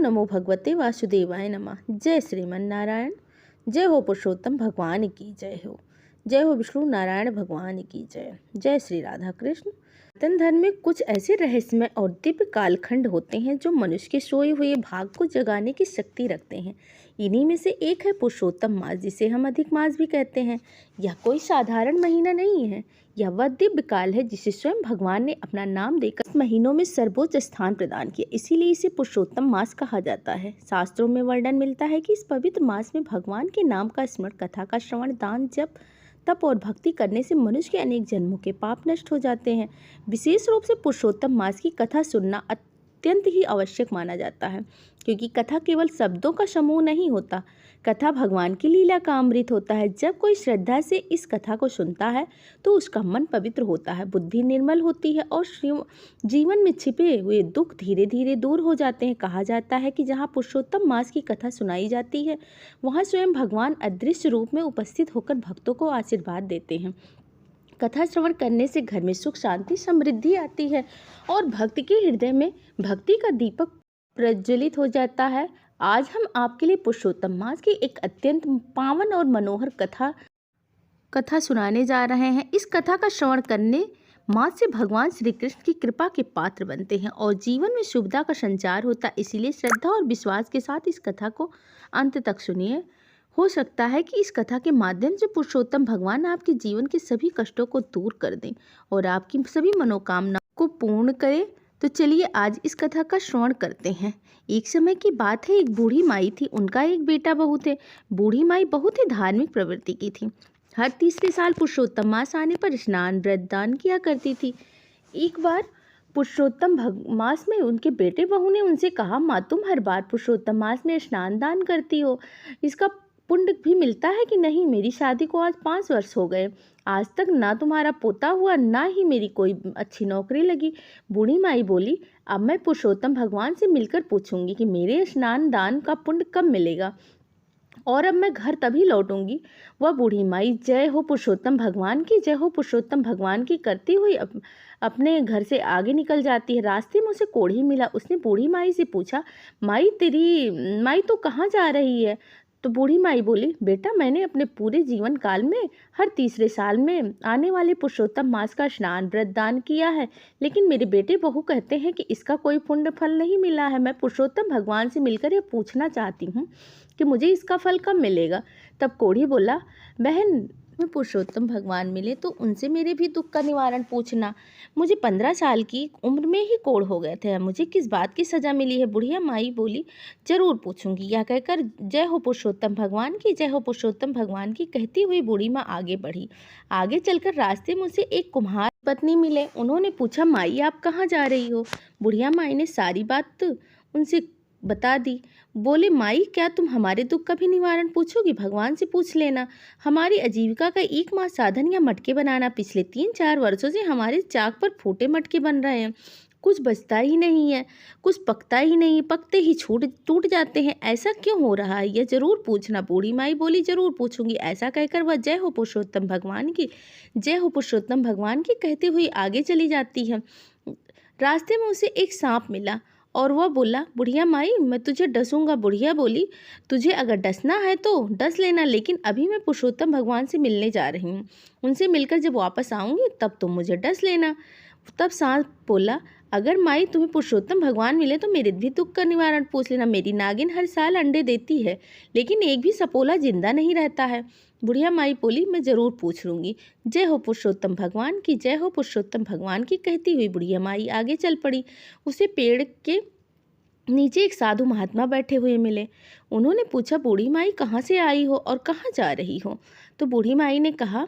नमो भगवते वासुदेवाय नमः। जय श्रीमन नारायण। जय हो पुरुषोत्तम भगवान की जय हो। जय हो विष्णु नारायण भगवान की जय। जय श्री राधा कृष्ण। सनातन धर्म में कुछ ऐसे रहस्यमय और दिव्य कालखंड होते हैं जो मनुष्य के सोए हुए भाग को जगाने की शक्ति रखते हैं। इन्हीं में से एक है पुरुषोत्तम मास, जिसे हम अधिक मास भी कहते हैं। यह कोई साधारण महीना नहीं है, यह वह दिव्य काल है जिसे स्वयं भगवान ने अपना नाम देकर इस महीनों में सर्वोच्च स्थान प्रदान किया। इसीलिए इसे पुरुषोत्तम मास कहा जाता है। शास्त्रों में वर्णन मिलता है कि इस पवित्र मास में भगवान के नाम का स्मरण, कथा का श्रवण, दान, जप, तप और भक्ति करने से मनुष्य के अनेक जन्मों के पाप नष्ट हो जाते हैं। विशेष रूप से पुरुषोत्तम मास की कथा सुनना अत्यंत ही आवश्यक माना जाता है, क्योंकि कथा केवल शब्दों का समूह नहीं होता, कथा भगवान की लीला का अमृत होता है। जब कोई श्रद्धा से इस कथा को सुनता है तो उसका मन पवित्र होता है, बुद्धि निर्मल होती है और जीवन में छिपे हुए दुख धीरे धीरे दूर हो जाते हैं। कहा जाता है कि जहाँ पुरुषोत्तम मास की कथा सुनाई जाती है वहाँ स्वयं भगवान अदृश्य रूप में उपस्थित होकर भक्तों को आशीर्वाद देते हैं। कथा श्रवण करने से घर में सुख, शांति, समृद्धि आती है और भक्त के हृदय में भक्ति का दीपक प्रज्वलित हो जाता है। आज हम आपके लिए पुरुषोत्तम मास की एक अत्यंत पावन और मनोहर कथा सुनाने जा रहे हैं। इस कथा का श्रवण करने मास से भगवान श्री कृष्ण की कृपा के पात्र बनते हैं और जीवन में शुभता का संचार होता है। इसीलिए श्रद्धा और विश्वास के साथ इस कथा को अंत तक सुनिए। हो सकता है कि इस कथा के माध्यम से पुरुषोत्तम भगवान आपके जीवन के सभी कष्टों को दूर कर दें और आपकी सभी मनोकामनाओं को पूर्ण करें। तो चलिए आज इस कथा का श्रवण करते हैं। एक समय की बात है, एक बूढ़ी माई थी, उनका एक बेटा बहू थे। बूढ़ी माई बहुत ही धार्मिक प्रवृत्ति की थी। हर तीसरे साल पुरुषोत्तम मास आने पर स्नान, व्रत, दान किया करती थी। एक बार पुरुषोत्तम मास में उनके बेटे बहू ने उनसे कहा, माँ तुम हर बार पुरुषोत्तम मास में स्नान दान करती हो, इसका पुण्य भी मिलता है कि नहीं? मेरी शादी को आज 5 वर्ष हो गए, आज तक ना तुम्हारा पोता हुआ, ना ही मेरी कोई अच्छी नौकरी लगी। बूढ़ी माई बोली, अब मैं पुरुषोत्तम भगवान से मिलकर पूछूंगी कि मेरे स्नान दान का पुण्य कब मिलेगा और अब मैं घर तभी लौटूंगी। वह बूढ़ी माई जय हो पुरुषोत्तम भगवान की, जय हो पुरुषोत्तम भगवान की करती हुई अपने घर से आगे निकल जाती है। रास्ते में उसे कोढ़ी मिला। उसने बूढ़ी माई से पूछा, माई तो कहाँ जा रही है? तो बूढ़ी माई बोली, बेटा मैंने अपने पूरे जीवन काल में हर तीसरे साल में आने वाले पुरुषोत्तम मास का स्नान, व्रत, दान किया है, लेकिन मेरे बेटे बहू कहते हैं कि इसका कोई पुण्य फल नहीं मिला है। मैं पुरुषोत्तम भगवान से मिलकर यह पूछना चाहती हूँ कि मुझे इसका फल कब मिलेगा। तब कोढ़ी बोला, बहन में पुरुषोत्तम भगवान मिले तो उनसे मेरे भी दुख का निवारण पूछना। मुझे 15 साल की उम्र में ही कोढ़ हो गए थे, मुझे किस बात की सजा मिली है? बुढ़िया माई बोली, जरूर पूछूंगी। यह कहकर जय हो पुरुषोत्तम भगवान की, जय हो पुरुषोत्तम भगवान की कहती हुई बूढ़ी माँ आगे बढ़ी। आगे चलकर रास्ते में उसे एक कुम्हार पत्नी मिले। उन्होंने पूछा, माई आप कहाँ जा रही हो? बुढ़िया माई ने सारी बात उनसे बता दी। बोले, माई क्या तुम हमारे दुख का भी निवारण पूछोगी? भगवान से पूछ लेना। हमारी आजीविका का एकमात्र साधन या मटके बनाना। पिछले 3-4 वर्षों से हमारे चाक पर फूटे मटके बन रहे हैं, कुछ बचता ही नहीं है, कुछ पकता ही नहीं, पकते ही टूट जाते हैं। ऐसा क्यों हो रहा है? यह जरूर पूछना। बूढ़ी माई बोली, जरूर पूछूंगी। ऐसा कहकर वह जय हो पुरुषोत्तम भगवान की, जय हो पुरुषोत्तम भगवान की कहते हुए आगे चली जाती है। रास्ते में उसे एक सांप मिला और वह बोला, बुढ़िया माई मैं तुझे डसूंगा। बुढ़िया बोली, तुझे अगर डसना है तो डस लेना, लेकिन अभी मैं पुरुषोत्तम भगवान से मिलने जा रही हूँ, उनसे मिलकर जब वापस आऊँगी तब तुम मुझे डस लेना। तब सांप बोला, अगर माई तुम्हें पुरुषोत्तम भगवान मिले तो मेरे भी दुख का निवारण पूछ लेना। मेरी नागिन हर साल अंडे देती है, लेकिन एक भी सपोला जिंदा नहीं रहता है। बुढ़िया माई बोली, मैं जरूर पूछ लूँगी। जय हो पुरुषोत्तम भगवान की, जय हो पुरुषोत्तम भगवान की कहती हुई बुढ़िया माई आगे चल पड़ी। उसे पेड़ के नीचे एक साधु महात्मा बैठे हुए मिले। उन्होंने पूछा, बूढ़ी माई कहाँ से आई हो और कहाँ जा रही हो? तो बूढ़ी माई ने कहा,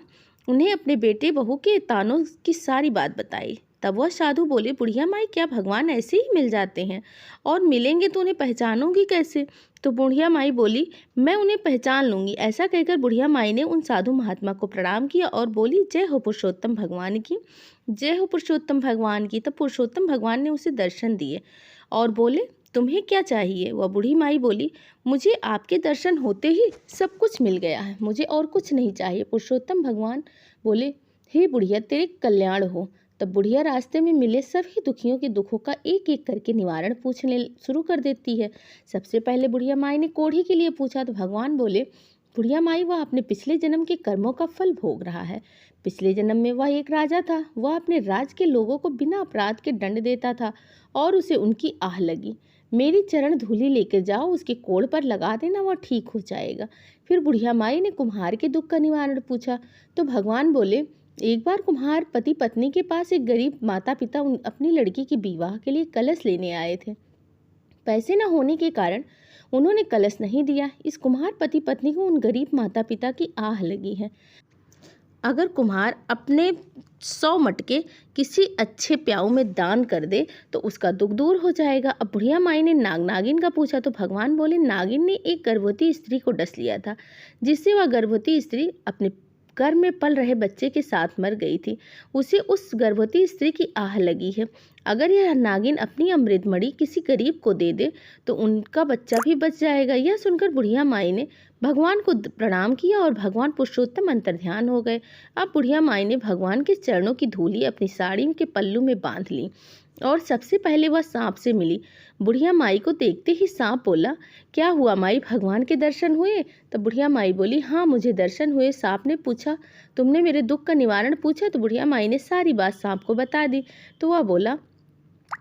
उन्हें अपने बेटे बहू के तानों की सारी बात बताई। तब वह साधु बोले, बुढ़िया माई क्या भगवान ऐसे ही मिल जाते हैं? और मिलेंगे तो उन्हें पहचानोगी कैसे? तो बुढ़िया माई बोली, मैं उन्हें पहचान लूँगी। ऐसा कहकर बुढ़िया माई ने उन साधु महात्मा को प्रणाम किया और बोली, जय हो पुरुषोत्तम भगवान की, जय हो पुरुषोत्तम भगवान की। तब पुरुषोत्तम भगवान ने उसे दर्शन दिए और बोले, तुम्हें क्या चाहिए? वह बूढ़ी माई बोली, मुझे आपके दर्शन होते ही सब कुछ मिल गया है, मुझे और कुछ नहीं चाहिए। पुरुषोत्तम भगवान बोले, हे बुढ़िया तेरे कल्याण हो। तब बुढ़िया रास्ते में मिले सभी दुखियों के दुखों का एक एक करके निवारण पूछने शुरू कर देती है। सबसे पहले बुढ़िया माई ने कोढ़ी के लिए पूछा तो भगवान बोले, बुढ़िया माई, वह अपने पिछले जन्म के कर्मों का फल भोग रहा है। पिछले जन्म में वह एक राजा था। वह अपने राज के लोगों को बिना अपराध के दंड देता था और उसे उनकी आह लगी। मेरी चरण धूलि लेकर जाओ, उसके कोढ़ पर लगा देना, वह ठीक हो जाएगा। फिर बुढ़िया माई ने कुम्हार के दुख का निवारण पूछा तो भगवान बोले, एक बार कुम्हार पति पत्नी के पास एक गरीब माता पिता अपनी लड़की के विवाह के लिए कलश लेने आए थे। पैसे न होने के कारण उन्होंने कलश नहीं दिया। इस कुम्हार पति पत्नी को उन गरीब माता पिता की आह लगी है। अगर कुम्हार अपने 100 मटके किसी अच्छे प्याऊ में दान कर दे तो उसका दुख दूर हो जाएगा। अब बुढ़िया माई ने नागिन का पूछा तो भगवान बोले, नागिन ने एक गर्भवती स्त्री को डस लिया था, जिससे वह गर्भवती स्त्री अपने गर्भ में पल रहे बच्चे के साथ मर गई थी। उसे उस गर्भवती स्त्री की आह लगी है। अगर यह नागिन अपनी अमृतमणि किसी गरीब को दे दे तो उनका बच्चा भी बच जाएगा। यह सुनकर बुढ़िया माई ने भगवान को प्रणाम किया और भगवान पुरुषोत्तम अंतर्ध्यान हो गए। अब बुढ़िया माई ने भगवान के चरणों की धूली अपनी साड़ी के पल्लू में बांध ली और सबसे पहले वह सांप से मिली। बुढ़िया माई को देखते ही सांप बोला, क्या हुआ माई, भगवान के दर्शन हुए? तो बुढ़िया माई बोली, हाँ मुझे दर्शन हुए। सांप ने पूछा, तुमने मेरे दुख का निवारण पूछा? तो बुढ़िया माई ने सारी बात सांप को बता दी। तो वह बोला,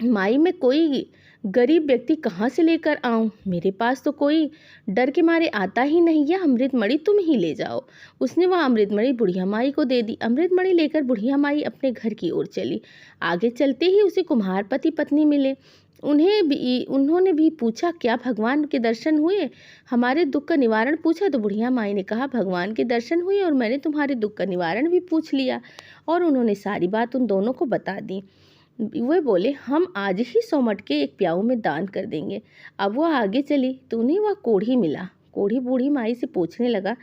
माई मैं कोई गरीब व्यक्ति कहाँ से लेकर आऊं? मेरे पास तो कोई डर के मारे आता ही नहीं। यह अमृतमणि तुम ही ले जाओ। उसने वह अमृतमणि बुढ़िया माई को दे दी। अमृतमणि लेकर बुढ़िया माई अपने घर की ओर चली। आगे चलते ही उसे कुम्हार पति पत्नी मिले। उन्होंने भी पूछा, क्या भगवान के दर्शन हुए? हमारे दुख का निवारण पूछा तो बुढ़िया माई ने कहा, भगवान के दर्शन हुए और मैंने तुम्हारे दुख का निवारण भी पूछ लिया। और उन्होंने सारी बात उन दोनों को बता दी। वे बोले, हम आज ही 100 मटके एक प्याऊ में दान कर देंगे। अब वह आगे चली तो उन्हें वह कोढ़ी मिला। कोढ़ी बूढ़ी माई से पूछने लगा,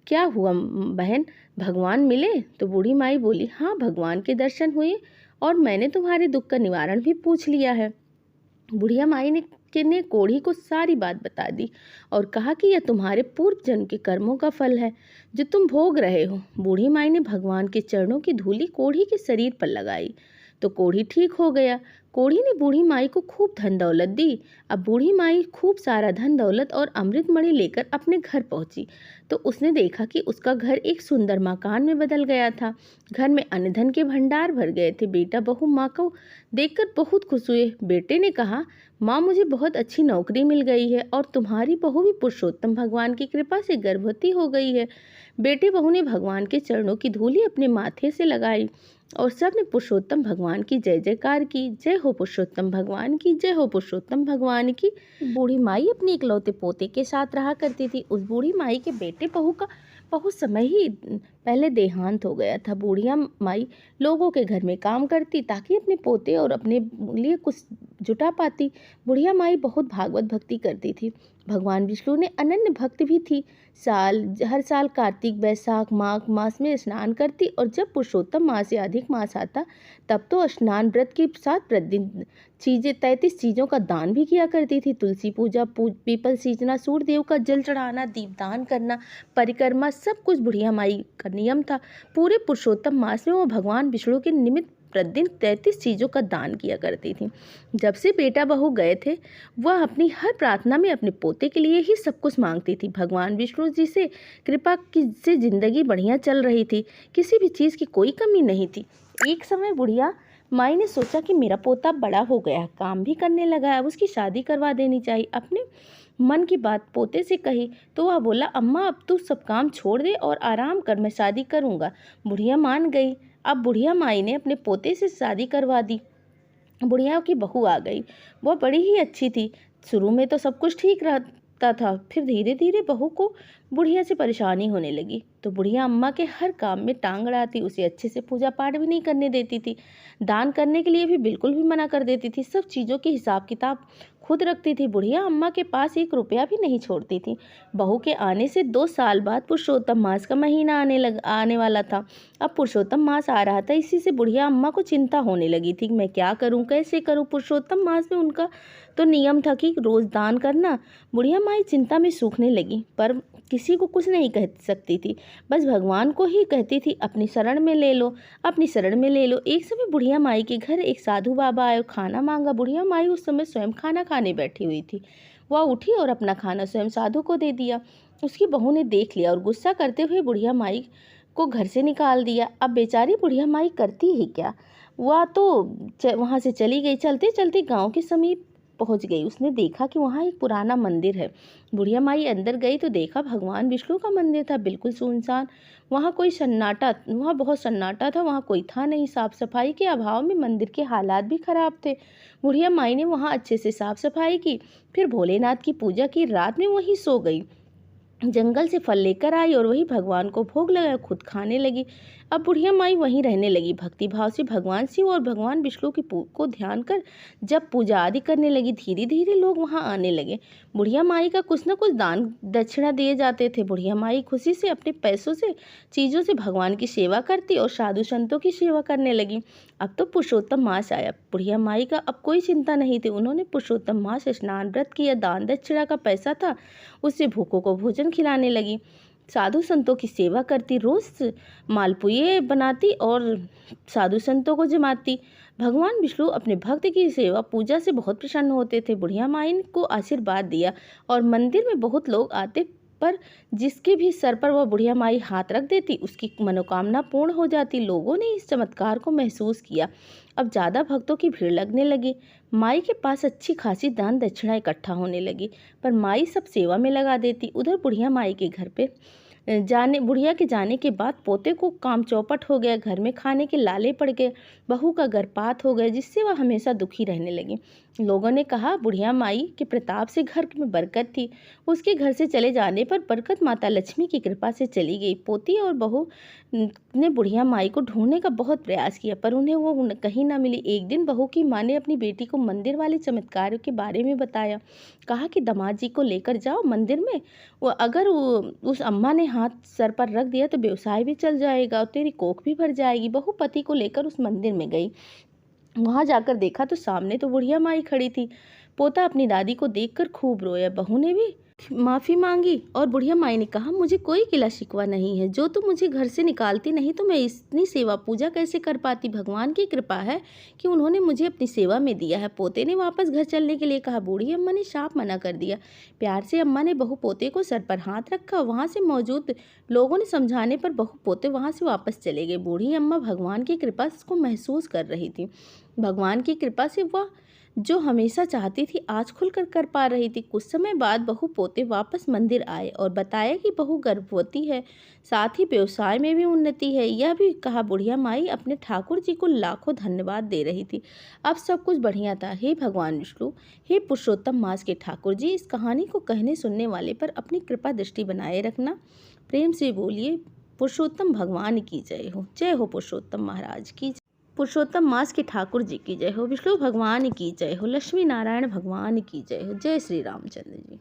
क्या हुआ बहन, भगवान मिले? तो बूढ़ी माई बोली, हाँ भगवान के दर्शन हुए और मैंने तुम्हारे दुख का निवारण भी पूछ लिया है। बुढ़िया माई ने कोढ़ी को सारी बात बता दी और कहा कि यह तुम्हारे पूर्व जन्म के कर्मों का फल है जो तुम भोग रहे हो। बूढ़ी माई ने भगवान के चरणों की धूली कोढ़ी के शरीर पर लगाई तो कोढ़ी ठीक हो गया। कोढ़ी ने बूढ़ी माई को खूब धन दौलत दी। अब बूढ़ी माई खूब सारा धन दौलत और अमृतमणि लेकर अपने घर पहुंची तो उसने देखा कि उसका घर एक सुंदर मकान में बदल गया था। घर में अन्न धन के भंडार भर गए थे। बेटा बहू माँ को देखकर बहुत खुश हुए। बेटे ने कहा, माँ मुझे बहुत अच्छी नौकरी मिल गई है और तुम्हारी बहू भी पुरुषोत्तम भगवान की कृपा से गर्भवती हो गई है। बेटे बहू ने भगवान के चरणों की धूली अपने माथे से लगाई और सब ने पुरुषोत्तम भगवान की जय जयकार की। जय हो पुरुषोत्तम भगवान की, जय हो पुरुषोत्तम भगवान की। बूढ़ी माई अपने इकलौते पोते के साथ रहा करती थी। उस बूढ़ी माई के बेटे बहू का बहुत समय ही पहले देहांत हो गया था। बूढ़िया माई लोगों के घर में काम करती ताकि अपने पोते और अपने लिए कुछ जुटा पाती। बुढ़िया माई बहुत भागवत भक्ति करती थी। भगवान विष्णु ने अनन्य भक्त भी थी। हर साल कार्तिक बैसाख माघ मास में स्नान करती और जब पुरुषोत्तम मास से अधिक मास आता तब तो स्नान व्रत के साथ प्रतिदिन 33 चीज़ों का दान भी किया करती थी। तुलसी पूजा, पीपल सींचना, सूर्यदेव का जल चढ़ाना, दीपदान करना, परिक्रमा, सब कुछ बुढ़िया माई का नियम था। पूरे पुरुषोत्तम मास में वो भगवान विष्णु के निमित्त प्रतिदिन 33 चीज़ों का दान किया करती थी। जब से बेटा बहू गए थे वह अपनी हर प्रार्थना में अपने पोते के लिए ही सब कुछ मांगती थी। भगवान विष्णु जी से कृपा से जिंदगी बढ़िया चल रही थी। किसी भी चीज़ की कोई कमी नहीं थी। एक समय बुढ़िया माई ने सोचा कि मेरा पोता बड़ा हो गया, काम भी करने लगा है, अब उसकी शादी करवा देनी चाहिए। अपने मन की बात पोते से कही तो वह बोला, अम्मा अब तू सब काम छोड़ दे और आराम कर, मैं शादी करूँगा। बुढ़िया मान गई। अब बुढ़िया माई ने अपने पोते से शादी करवा दी। बुढ़िया की बहू आ गई। वह बड़ी ही अच्छी थी। शुरू में तो सब कुछ ठीक रहता था, फिर धीरे धीरे बहू को बुढ़िया से परेशानी होने लगी तो बुढ़िया अम्मा के हर काम में टांग अड़ाती। उसे अच्छे से पूजा पाठ भी नहीं करने देती थी। दान करने के लिए भी बिल्कुल भी मना कर देती थी। सब चीज़ों की हिसाब किताब खुद रखती थी। बुढ़िया अम्मा के पास 1 रुपया भी नहीं छोड़ती थी। बहू के आने से 2 साल बाद पुरुषोत्तम मास का महीना आने वाला था। अब पुरुषोत्तम मास आ रहा था। इसी से बुढ़िया अम्मा को चिंता होने लगी थी, मैं क्या करूं, कैसे करूं। पुरुषोत्तम मास में उनका तो नियम था कि रोज़ दान करना। बुढ़िया माई चिंता में सूखने लगी। पर किसी को कुछ नहीं कह सकती थी, बस भगवान को ही कहती थी अपनी शरण में ले लो, अपनी शरण में ले लो। एक समय बुढ़िया माई के घर एक साधु बाबा आए और खाना मांगा। बुढ़िया माई उस समय स्वयं खाना खाने बैठी हुई थी। वह उठी और अपना खाना स्वयं साधु को दे दिया। उसकी बहू ने देख लिया और गुस्सा करते हुए बुढ़िया माई को घर से निकाल दिया। अब बेचारी बुढ़िया माई करती ही क्या, वह तो वहाँ से चली गई। चलते चलते गांव के समीप पहुँच गई। उसने देखा कि वहाँ एक पुराना मंदिर है। बुढ़िया माई अंदर गई तो देखा भगवान विष्णु का मंदिर था, बिल्कुल सुनसान। वहाँ बहुत सन्नाटा था, वहाँ कोई था नहीं। साफ सफाई के अभाव में मंदिर के हालात भी खराब थे। बुढ़िया माई ने वहाँ अच्छे से साफ सफाई की, फिर भोलेनाथ की पूजा की। रात में वहीं सो गई। जंगल से फल लेकर आई और वही भगवान को भोग लगाया, खुद खाने लगी। अब बुढ़िया माई वहीं रहने लगी। भक्ति भाव से भगवान शिव और भगवान विष्णु को ध्यान कर जब पूजा आदि करने लगी। धीरे धीरे लोग वहां आने लगे। बुढ़िया माई का कुछ न कुछ दान दक्षिणा दिए जाते थे। बुढ़िया माई खुशी से अपने पैसों से चीज़ों से भगवान की सेवा करती और साधु संतों की सेवा करने लगी। अब तो पुरुषोत्तम मास आया। बुढ़िया माई का अब कोई चिंता नहीं थी। उन्होंने पुरुषोत्तम मास स्नान व्रत किया। दान दक्षिणा का पैसा था, उससे भूखों को भोजन खिलाने लगी। साधु संतों की सेवा करती, रोज मालपुए बनाती और साधु संतों को जमाती। भगवान विष्णु अपने भक्त की सेवा पूजा से बहुत प्रसन्न होते थे। बुढ़िया माई को आशीर्वाद दिया और मंदिर में बहुत लोग आते, पर जिसके भी सर पर वह बुढ़िया माई हाथ रख देती उसकी मनोकामना पूर्ण हो जाती। लोगों ने इस चमत्कार को महसूस किया। अब ज़्यादा भक्तों की भीड़ लगने लगी। माई के पास अच्छी खासी दान दक्षिणा इकट्ठा होने लगी, पर माई सब सेवा में लगा देती। उधर बुढ़िया माई के घर पे बुढ़िया के जाने के बाद पोते को काम चौपट हो गया। घर में खाने के लाले पड़ गए। बहू का गर्भपात हो गया, जिससे वह हमेशा दुखी रहने लगी। लोगों ने कहा बुढ़िया माई के प्रताप से घर में बरकत थी। उसके घर से चले जाने पर बरकत माता लक्ष्मी की कृपा से चली गई। पोती और बहू ने बुढ़िया माई को ढूंढने का बहुत प्रयास किया, पर उन्हें वो कहीं ना मिली। एक दिन बहू की माँ ने अपनी बेटी को मंदिर वाले चमत्कारों के बारे में बताया। कहा कि दामाद जी को लेकर जाओ मंदिर में, वो अगर उस अम्मा ने हाथ सर पर रख दिया तो व्यवसाय भी चल जाएगा और तेरी कोख भी भर जाएगी। बहू पति को लेकर उस मंदिर में गई। वहां जाकर देखा तो सामने तो बुढ़िया माई खड़ी थी। पोता अपनी दादी को देखकर खूब रोया। बहू ने भी माफी मांगी और बुढ़िया माई ने कहा मुझे कोई गिला शिकवा नहीं है, जो तुम मुझे घर से निकालती नहीं तो मैं इतनी सेवा पूजा कैसे कर पाती। भगवान की कृपा है कि उन्होंने मुझे अपनी सेवा में दिया है। पोते ने वापस घर चलने के लिए कहा। बूढ़ी अम्मा ने साफ मना कर दिया। प्यार से अम्मा ने बहू पोते को सर पर हाथ रखा। वहां से मौजूद लोगों ने समझाने पर बहू पोते वहां से वापस चले गए। बूढ़ी अम्मा भगवान की कृपा को महसूस कर रही थी। भगवान की कृपा से वह जो हमेशा चाहती थी आज खुलकर कर पा रही थी। कुछ समय बाद बहू पोते वापस मंदिर आए और बताया कि बहू गर्भवती है, साथ ही व्यवसाय में भी उन्नति है। यह भी कहा। बुढ़िया माई अपने ठाकुर जी को लाखों धन्यवाद दे रही थी। अब सब कुछ बढ़िया था। हे भगवान विष्णु, हे पुरुषोत्तम मास के ठाकुर जी, इस कहानी को कहने सुनने वाले पर अपनी कृपा दृष्टि बनाए रखना। प्रेम से बोलिए पुरुषोत्तम भगवान की जय हो। जय हो पुरुषोत्तम महाराज की। पुरुषोत्तम मास के ठाकुर जी की जय हो। विष्णु भगवान की जय हो। लक्ष्मी नारायण भगवान की जय हो। जय श्री रामचंद्र जी।